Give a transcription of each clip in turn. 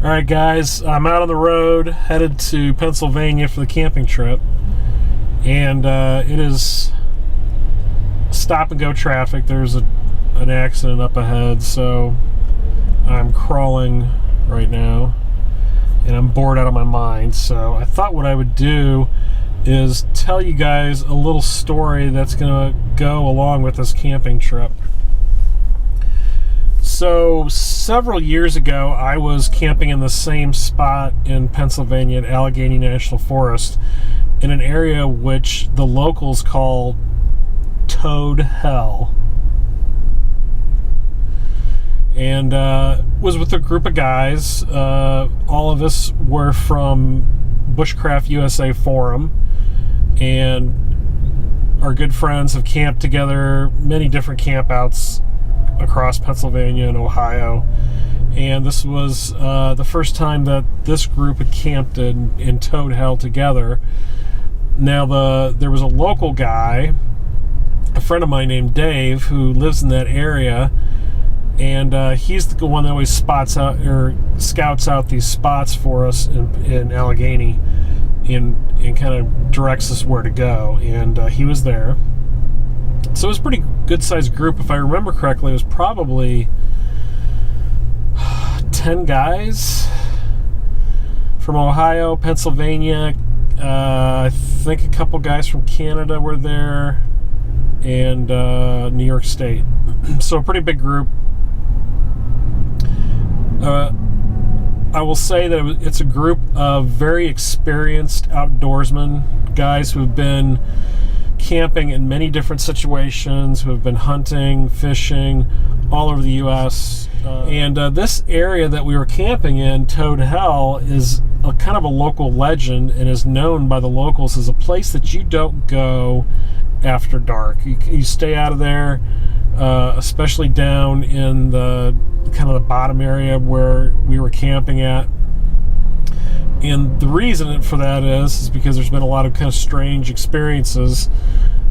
Alright guys, I'm out on the road, headed to Pennsylvania for the camping trip, and it is stop and go traffic. There's an accident up ahead, so I'm crawling right now, and I'm bored out of my mind. So I thought what I would do is tell you guys a little story that's going to go along with this camping trip. So several years ago, I was camping in the same spot in Pennsylvania at Allegheny National Forest in an area which the locals call Toad Hell. And was with a group of guys. All of us were from Bushcraft USA Forum, and our good friends have camped together many different campouts across Pennsylvania and Ohio, and this was the first time that this group had camped in Toad Hell together. Now there was a local guy, a friend of mine named Dave, who lives in that area, and he's the one that always spots out or scouts out these spots for us in Allegheny, and kind of directs us where to go, and he was there. So it was a pretty good-sized group. If I remember correctly, it was probably 10 guys from Ohio, Pennsylvania. I think a couple guys from Canada were there, and New York State. So a pretty big group. I will say that it's a group of very experienced outdoorsmen, guys who have been camping in many different situations, who have been hunting, fishing all over the U.S. And this area that we were camping in, Toad Hell, is a kind of a local legend and is known by the locals as a place that you don't go after dark. You stay out of there, especially down in the kind of the bottom area where we were camping at. And the reason for that is because there's been a lot of kind of strange experiences,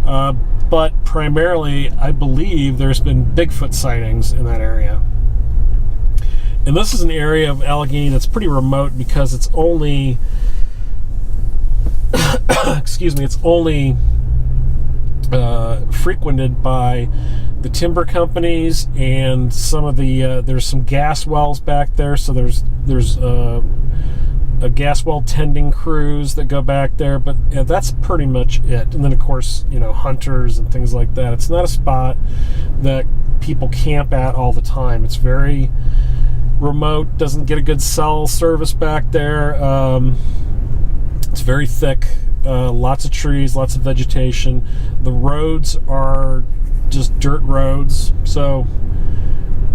but primarily I believe there's been Bigfoot sightings in that area. And this is an area of Allegheny that's pretty remote because it's only it's only frequented by the timber companies and some of the there's some gas wells back there, so there's a gas well tending crews that go back there, but yeah, that's pretty much it. And then of course, hunters and things like that. It's not a spot that people camp at all the time. It's very remote, doesn't get a good cell service back there. It's very thick, lots of trees, lots of vegetation. The roads are just dirt roads, so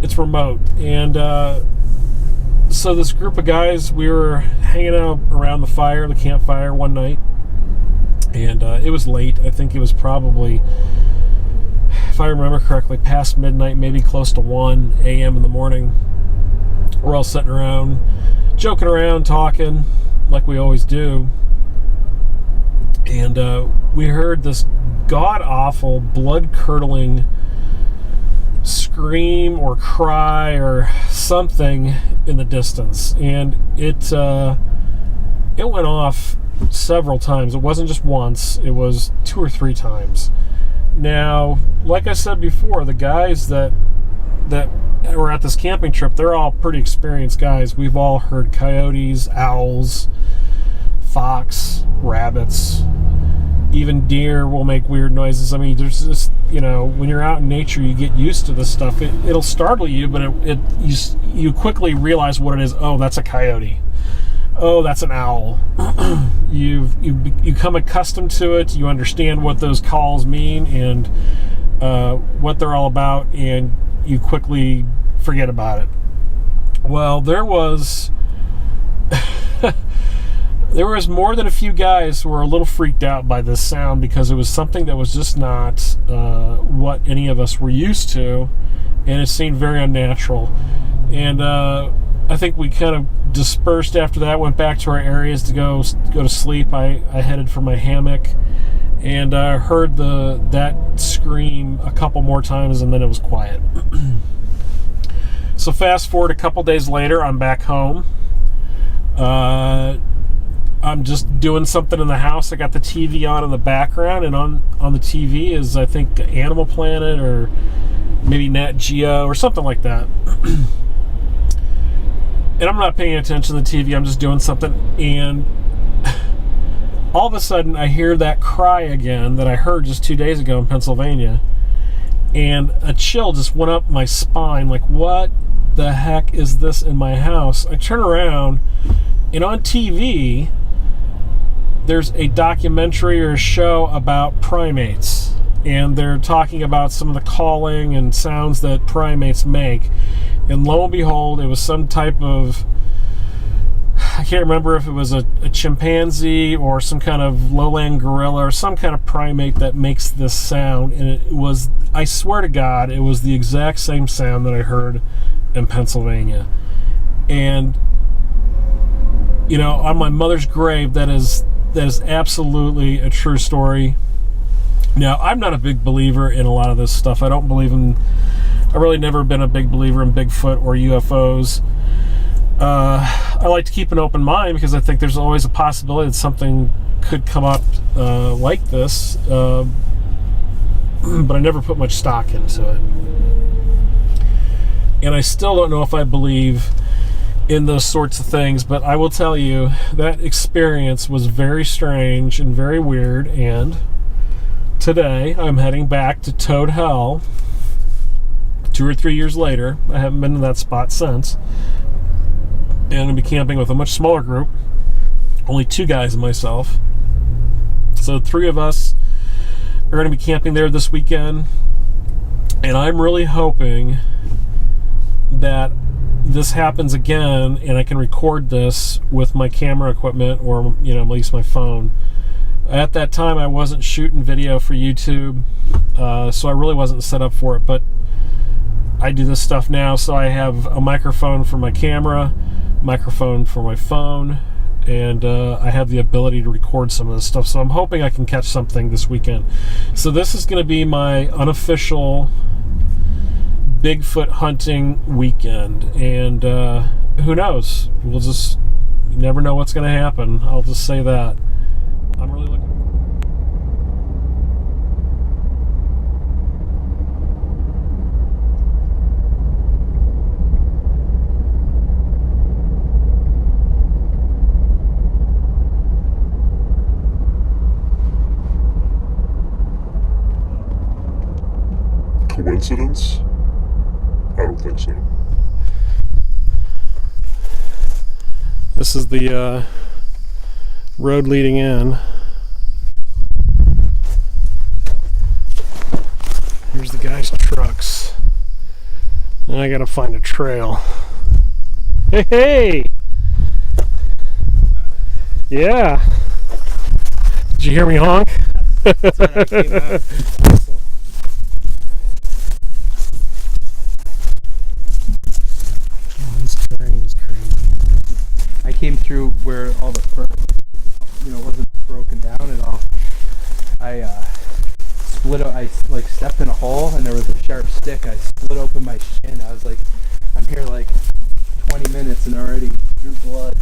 it's remote. And so this group of guys, we were hanging out around the campfire one night, and it was late. I think it was probably, if I remember correctly, past midnight, maybe close to 1 a.m. in the morning. We're all sitting around, joking around, talking, like we always do, and we heard this god-awful, blood-curdling scream or cry or something in the distance, and it went off several times. It wasn't just once, it was 2 or 3 times. Now, like I said before, the guys that were at this camping trip, they're all pretty experienced guys. We've all heard coyotes, owls, fox, rabbits, even deer will make weird noises. I mean, there's this, when you're out in nature, you get used to this stuff. It'll startle you, but you quickly realize what it is. Oh, that's a coyote. Oh, that's an owl. You become accustomed to it. You understand what those calls mean and what they're all about, and you quickly forget about it. Well, there was more than a few guys who were a little freaked out by this sound because it was something that was just not what any of us were used to, and it seemed very unnatural. And I think we kind of dispersed after that, went back to our areas to go to sleep. I headed for my hammock, and I heard that scream a couple more times, and then it was quiet. So fast forward a couple days later, I'm back home, I'm just doing something in the house. I got the TV on in the background, and on the TV is, I think, Animal Planet or maybe Nat Geo or something like that. And I'm not paying attention to the TV. I'm just doing something, and all of a sudden I hear that cry again that I heard just 2 days ago in Pennsylvania, and a chill just went up my spine. Like, what the heck is this in my house? I turn around, and on TV there's a documentary or a show about primates, and they're talking about some of the calling and sounds that primates make. And lo and behold, it was some type of, I can't remember if it was a chimpanzee or some kind of lowland gorilla or some kind of primate that makes this sound. And it was, I swear to God, it was the exact same sound that I heard in Pennsylvania. And, you know, on my mother's grave, that is absolutely a true story. Now, I'm not a big believer in a lot of this stuff. I really never been a big believer in Bigfoot or UFOs. I like to keep an open mind because I think there's always a possibility that something could come up like this, but I never put much stock into it. And I still don't know if I believe in those sorts of things, but I will tell you that experience was very strange and very weird. And today I'm heading back to Toad Hell 2 or 3 years later. I haven't been to that spot since, and I'm going to be camping with a much smaller group, only 2 guys and myself. So 3 of us are going to be camping there this weekend, and I'm really hoping that this happens again and I can record this with my camera equipment, or, you know, at least my phone. At that time I wasn't shooting video for YouTube, so I really wasn't set up for it, but I do this stuff now. So I have a microphone for my camera, microphone for my phone, and I have the ability to record some of this stuff. So I'm hoping I can catch something this weekend. So this is going to be my unofficial Bigfoot hunting weekend, and who knows? You never know what's going to happen. I'll just say that. I'm really looking. Coincidence? I don't think so. This is the road leading in. Here's the guy's trucks. And I gotta find a trail. Hey, hey! Yeah! Did you hear me honk? That's when I came out. I came through where all the fur, wasn't broken down at all. I stepped in a hole and there was a sharp stick. I split open my shin. I was like, I'm here like 20 minutes and already drew blood.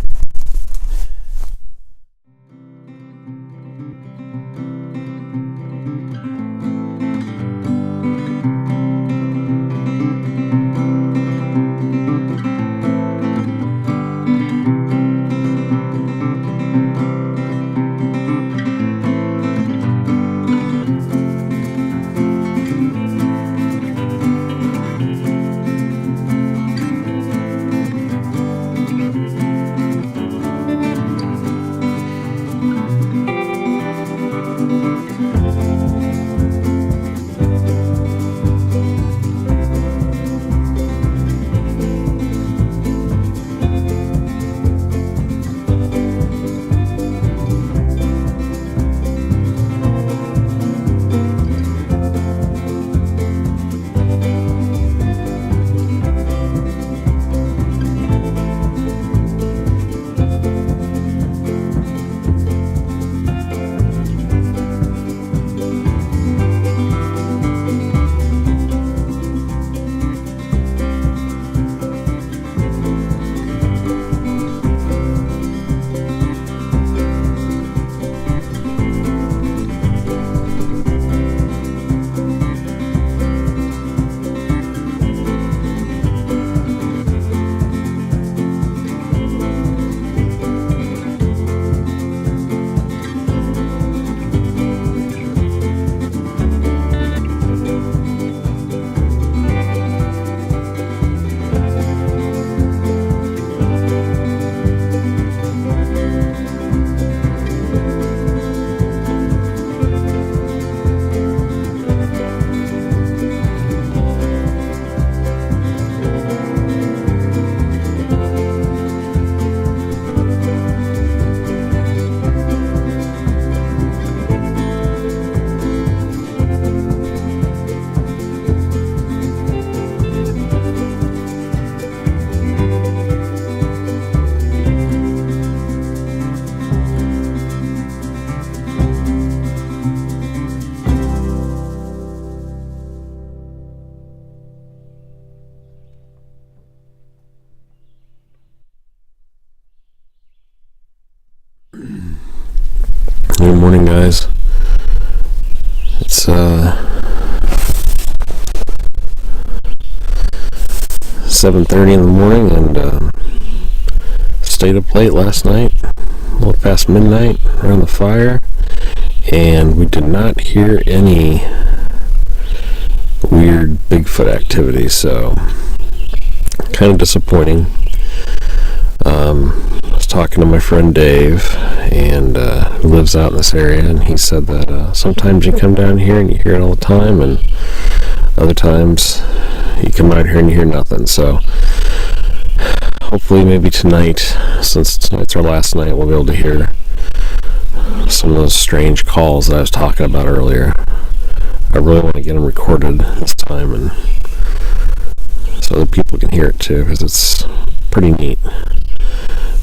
Good morning, guys. It's 7:30 in the morning, and stayed up late last night, a little past midnight, around the fire, and we did not hear any weird Bigfoot activity, so kind of disappointing. I was talking to my friend Dave, and who lives out in this area, and he said that sometimes you come down here and you hear it all the time, and other times you come out here and you hear nothing. So hopefully maybe tonight, since tonight's our last night, we'll be able to hear some of those strange calls that I was talking about earlier. I really want to get them recorded this time, and so other people can hear it too, because it's pretty neat.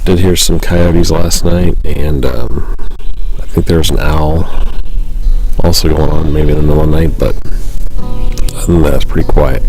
Did hear some coyotes last night, and I think there was an owl also going on maybe in the middle of the night, but other than that, it's pretty quiet.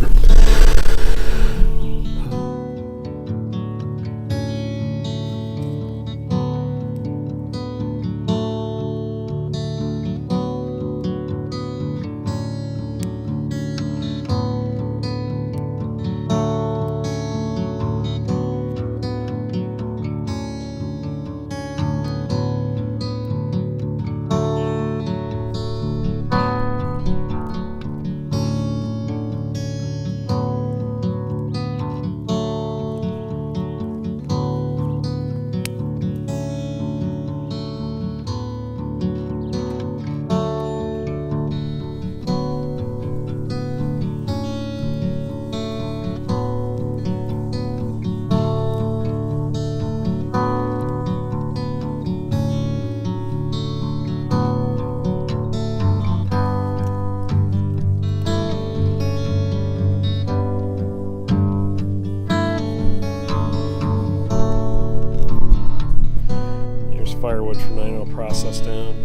Firewood for tonight, I'll process down.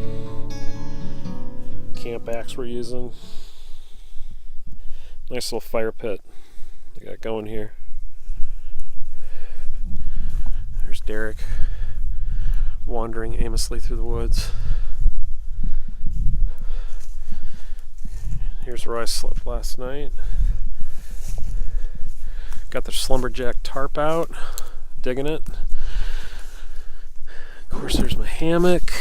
Camp axe we're using. Nice little fire pit they got going here. There's Derek wandering aimlessly through the woods. Here's where I slept last night. Got the slumberjack tarp out, digging it. Of course, there's my hammock.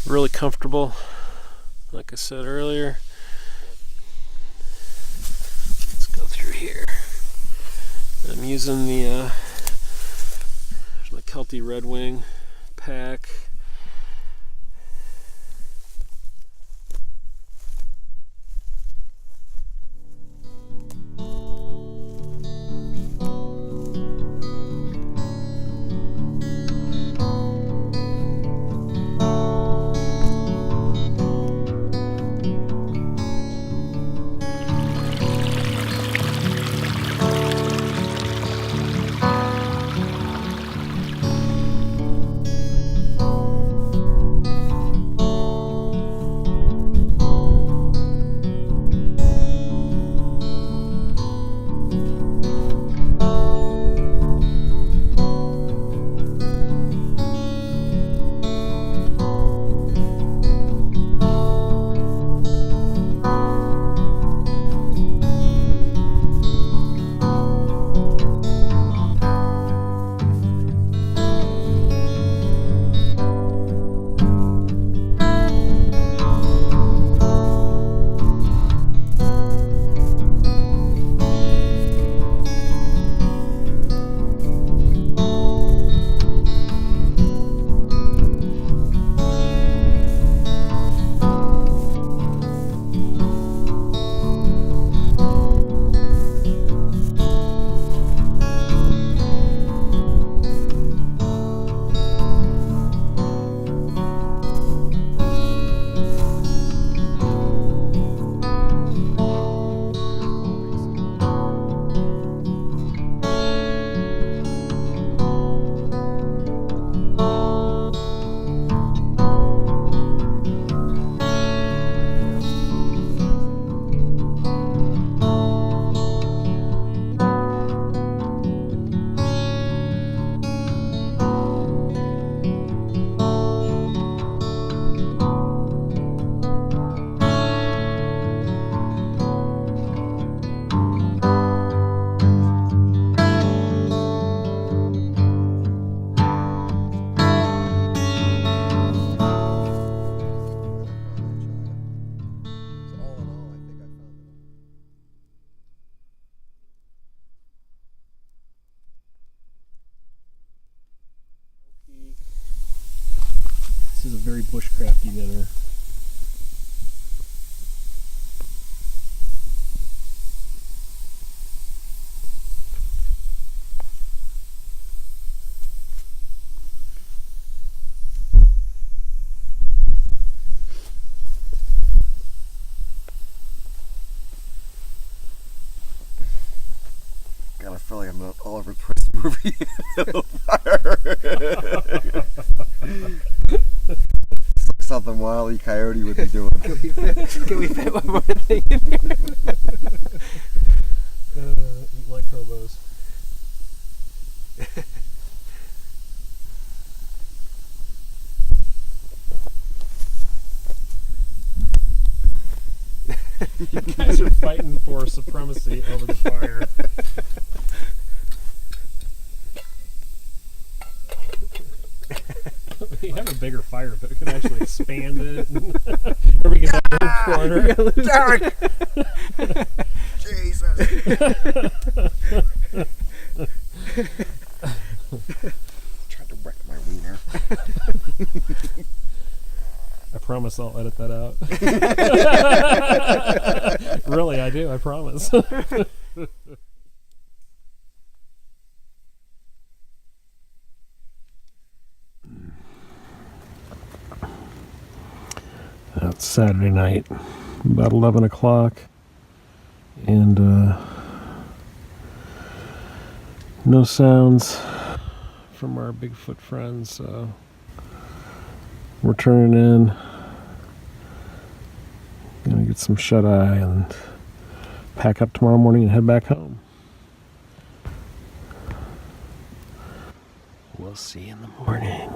Really comfortable, like I said earlier. Let's go through here. I'm using the there's my Kelty Red Wing pack. This is a very bushcrafty dinner. God, I feel like I'm in an Oliver Twist movie. It's like something Wile E. Coyote would be doing. Can we fit one more thing in here? Eat like hobos. You guys are fighting for supremacy over the fire. You have a bigger fire, but we can actually expand it. Or we can have a corner. Derek! Jesus! Tried to wreck my wiener. I promise I'll edit that out. Really, I do. I promise. It's Saturday night, about 11 o'clock, and no sounds from our Bigfoot friends, so we're turning in. Gonna get some shut-eye and pack up tomorrow morning and head back home. We'll see you in the morning.